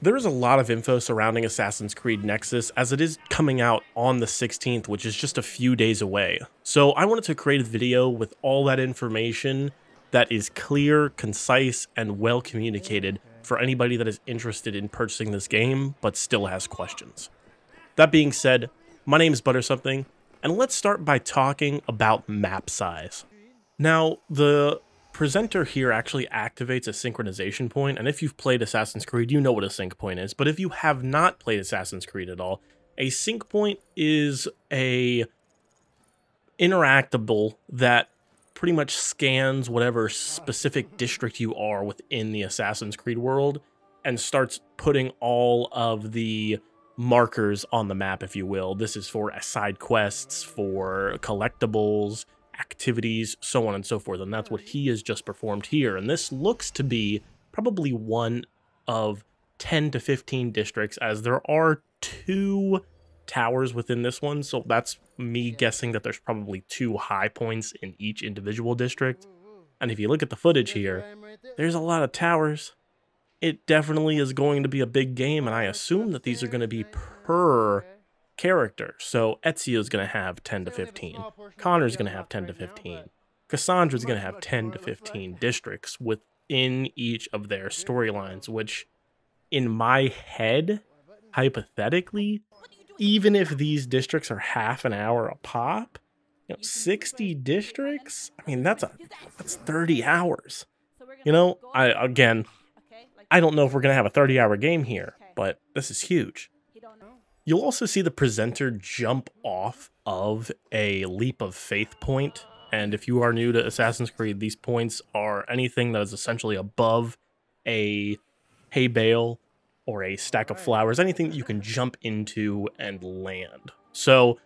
There is a lot of info surrounding Assassin's Creed Nexus as it is coming out on the 16th, which is just a few days away. So I wanted to create a video with all that information that is clear, concise, and well communicated for anybody that is interested in purchasing this game but still has questions. That being said, my name is Buttersomething, and let's start by talking about map size. Now, the presenter here actually activates a synchronization point, and if you've played Assassin's Creed, you know what a sync point is, but if you have not played Assassin's Creed at all, a sync point is a interactable that pretty much scans whatever specific district you are within the Assassin's Creed world and starts putting all of the markers on the map, if you will. This is for side quests, for collectibles, activities, so on and so forth, and that's what he has just performed here. And this looks to be probably one of 10 to 15 districts, as there are 2 towers within this one, so that's me guessing that there's probably 2 high points in each individual district. And if you look at the footage here, there's a lot of towers. It definitely is going to be a big game, and I assume that these are going to be per character. So Ezio's going to have 10 to 15, Connor's going to have 10 to 15, Cassandra's going to have 10 to 15 districts within each of their storylines, which in my head, hypothetically, even if these districts are half an hour a pop, 60 districts, I mean, that's 30 hours. I don't know if we're going to have a 30-hour game here, but this is huge. You'll also see the presenter jump off of a leap of faith point, and if you are new to Assassin's Creed, these points are anything that is essentially above a hay bale or a stack of flowers, anything that you can jump into and land. So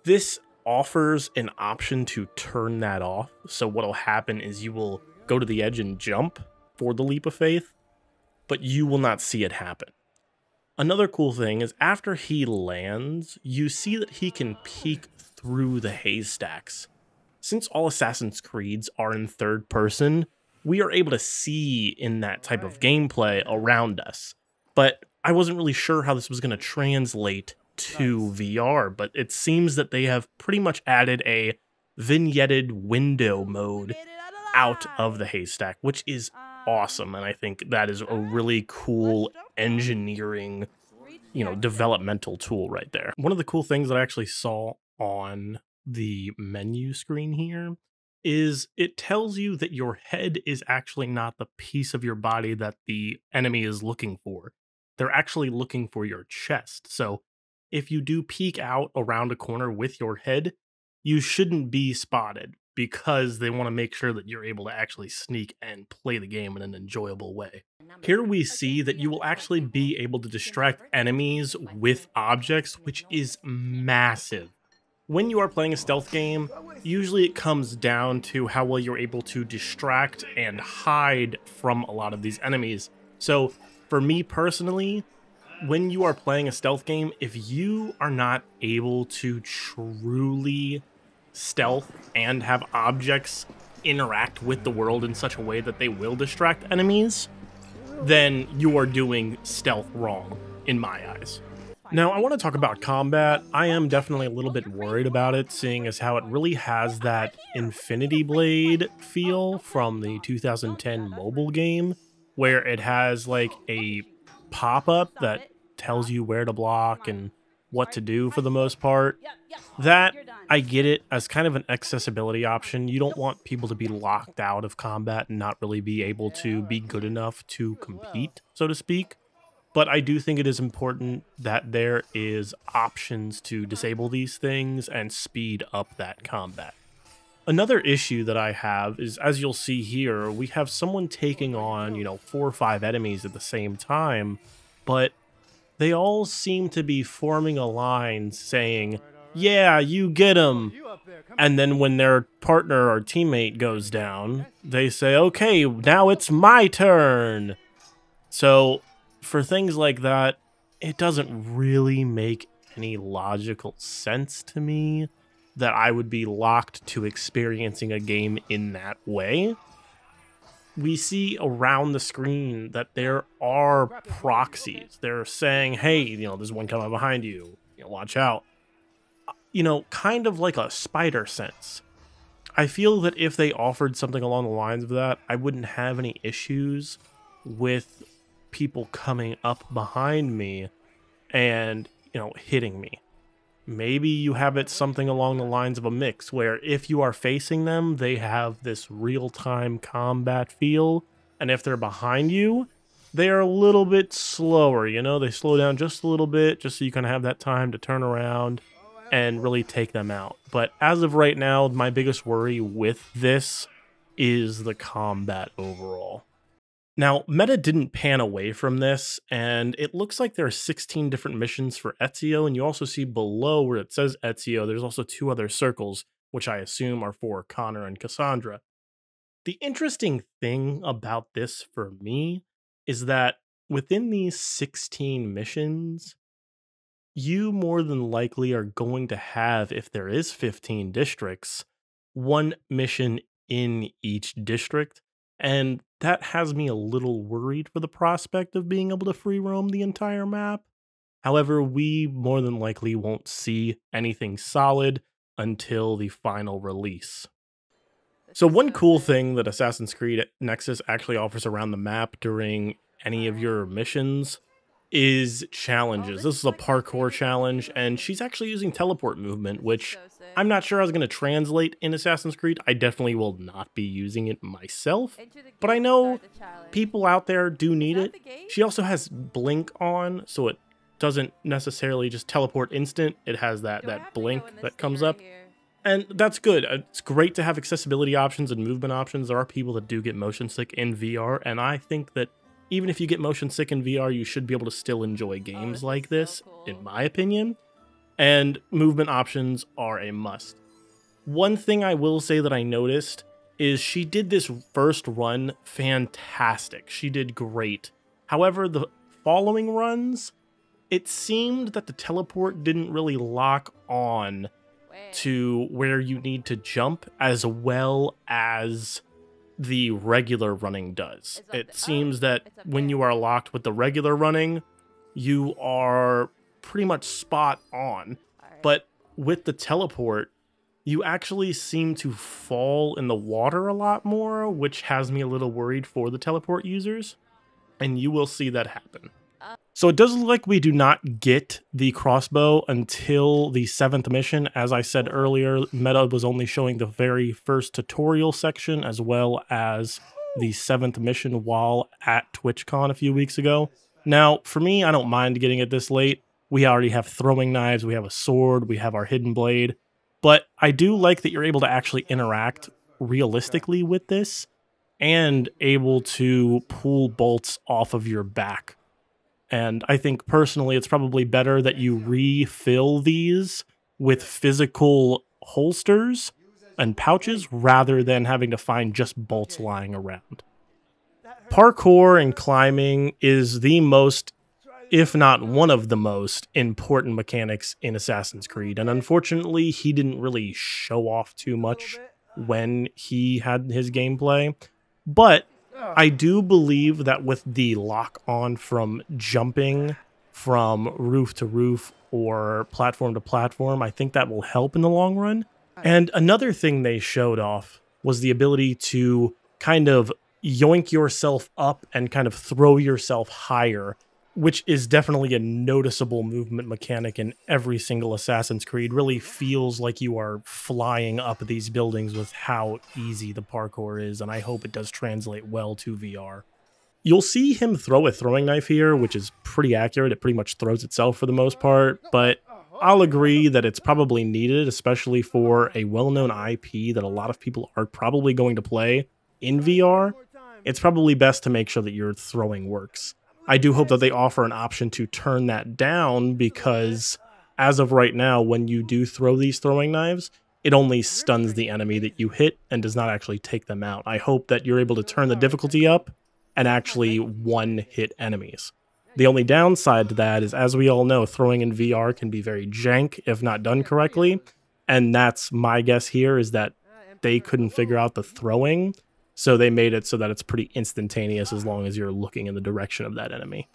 this offers an option to turn that off. So what'll happen is you will go to the edge and jump for the leap of faith, but you will not see it happen. Another cool thing is after he lands, you see that he can peek through the haystacks. Since all Assassin's Creeds are in third person, we are able to see in that type of gameplay around us. But I wasn't really sure how this was going to translate to VR, but it seems that they have pretty much added a vignetted window mode out of the haystack, which is awesome, and I think that is a really cool engineering, developmental tool right there. One of the cool things that I actually saw on the menu screen here is it tells you that your head is actually not the piece of your body that the enemy is looking for. They're actually looking for your chest. So if you do peek out around a corner with your head, you shouldn't be spotted, because they want to make sure that you're able to actually sneak and play the game in an enjoyable way. Here we see that you will actually be able to distract enemies with objects, which is massive. When you are playing a stealth game, usually it comes down to how well you're able to distract and hide from a lot of these enemies. So for me personally, when you are playing a stealth game, if you are not able to truly stealth and have objects interact with the world in such a way that they will distract enemies, then you are doing stealth wrong, in my eyes. Now, I want to talk about combat. I am definitely a little bit worried about it, seeing as how it really has that Infinity Blade feel from the 2010 mobile game, where it has like a pop-up that tells you where to block and what to do for the most part. That, I get it as kind of an accessibility option. You don't want people to be locked out of combat and not really be able to be good enough to compete, so to speak. But I do think it is important that there is options to disable these things and speed up that combat. Another issue that I have is, as you'll see here, we have someone taking on, 4 or 5 enemies at the same time, but they all seem to be forming a line saying, "Yeah, you get him." And then when their partner or teammate goes down, they say, "Okay, now it's my turn." So for things like that, it doesn't really make any logical sense to me that I would be locked to experiencing a game in that way. we see around the screen that there are proxies. They're saying, hey, there's one coming behind you, watch out. Kind of like a spider sense. I feel that if they offered something along the lines of that, I wouldn't have any issues with people coming up behind me and, hitting me. Maybe you have it something along the lines of a mix where if you are facing them, they have this real-time combat feel, and if they're behind you, they are a little bit slower, they slow down just a little bit just so you can have that time to turn around and really take them out. But as of right now, my biggest worry with this is the combat overall. Now, Meta didn't pan away from this, and it looks like there are 16 different missions for Ezio, and you also see below where it says Ezio, there's also 2 other circles, which I assume are for Connor and Cassandra. The interesting thing about this for me is that within these 16 missions, you more than likely are going to have, if there is 15 districts, 1 mission in each district. And that has me a little worried for the prospect of being able to free roam the entire map. However, we more than likely won't see anything solid until the final release. So one cool thing that Assassin's Creed Nexus actually offers around the map during any of your missions is challenges. This is a parkour challenge, and she's actually using teleport movement, which I'm not sure I was going to translate in Assassin's Creed. I definitely will not be using it myself, but I know people out there do need it. She also has blink on, so it doesn't necessarily just teleport instant. It has that blink that comes up, and that's good. It's great to have accessibility options and movement options. There are people that do get motion sick in VR, and I think that even if you get motion sick in VR, you should be able to still enjoy games like this, in my opinion. And movement options are a must. One thing I will say that I noticed is she did this first run fantastic. She did great. However, the following runs, it seemed that the teleport didn't really lock on to where you need to jump as well as the regular running does. It seems that when you are locked with the regular running, you are pretty much spot on. But with the teleport, you actually seem to fall in the water a lot more, which has me a little worried for the teleport users. And you will see that happen. So it does look like we do not get the crossbow until the 7th mission. As I said earlier, Meta was only showing the very first tutorial section as well as the 7th mission while at TwitchCon a few weeks ago. Now, for me, I don't mind getting it this late. We already have throwing knives, we have a sword, we have our hidden blade. But I do like that you're able to actually interact realistically with this and able to pull bolts off of your back. And I think personally it's probably better that you refill these with physical holsters and pouches rather than having to find just bolts lying around. Parkour and climbing is the most, if not one of the most, important mechanics in Assassin's Creed. And unfortunately, he didn't really show off too much when he had his gameplay. But I do believe that with the lock-on from jumping from roof to roof or platform to platform, I think that will help in the long run. And another thing they showed off was the ability to kind of yoink yourself up and kind of throw yourself higher, which is definitely a noticeable movement mechanic in every single Assassin's Creed. Really feels like you are flying up these buildings with how easy the parkour is, and I hope it does translate well to VR. You'll see him throw a throwing knife here, which is pretty accurate. It pretty much throws itself for the most part, but I'll agree that it's probably needed, especially for a well-known IP that a lot of people are probably going to play in VR. It's probably best to make sure that your throwing works. I do hope that they offer an option to turn that down because as of right now, when you do throw these throwing knives, it only stuns the enemy that you hit and does not actually take them out. I hope that you're able to turn the difficulty up and actually one-hit enemies. The only downside to that is, as we all know, throwing in VR can be very jank if not done correctly, and that's my guess here, is that they couldn't figure out the throwing, So they made it so that it's pretty instantaneous as long as you're looking in the direction of that enemy.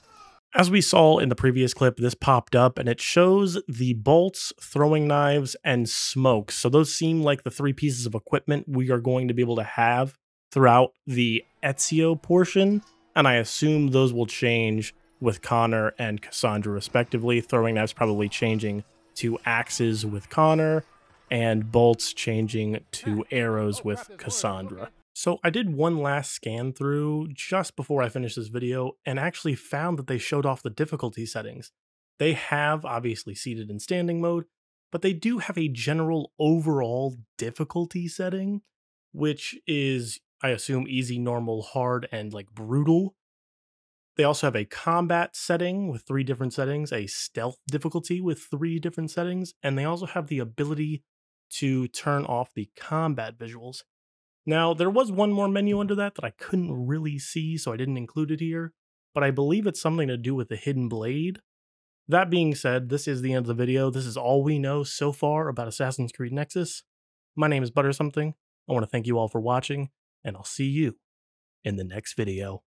As we saw in the previous clip, this popped up and it shows the bolts, throwing knives, and smoke. So those seem like the 3 pieces of equipment we are going to be able to have throughout the Ezio portion. And I assume those will change with Connor and Cassandra respectively. Throwing knives probably changing to axes with Connor, and bolts changing to arrows with Cassandra. So I did one last scan through just before I finished this video and actually found that they showed off the difficulty settings. They have obviously seated and standing mode, but they do have a general overall difficulty setting, which is, I assume, easy, normal, hard, and like brutal. They also have a combat setting with 3 different settings, a stealth difficulty with 3 different settings, and they also have the ability to turn off the combat visuals. Now, there was one more menu under that I couldn't really see, so I didn't include it here, but I believe it's something to do with the hidden blade. That being said, this is the end of the video. This is all we know so far about Assassin's Creed Nexus. My name is Buttersomething. I want to thank you all for watching, and I'll see you in the next video.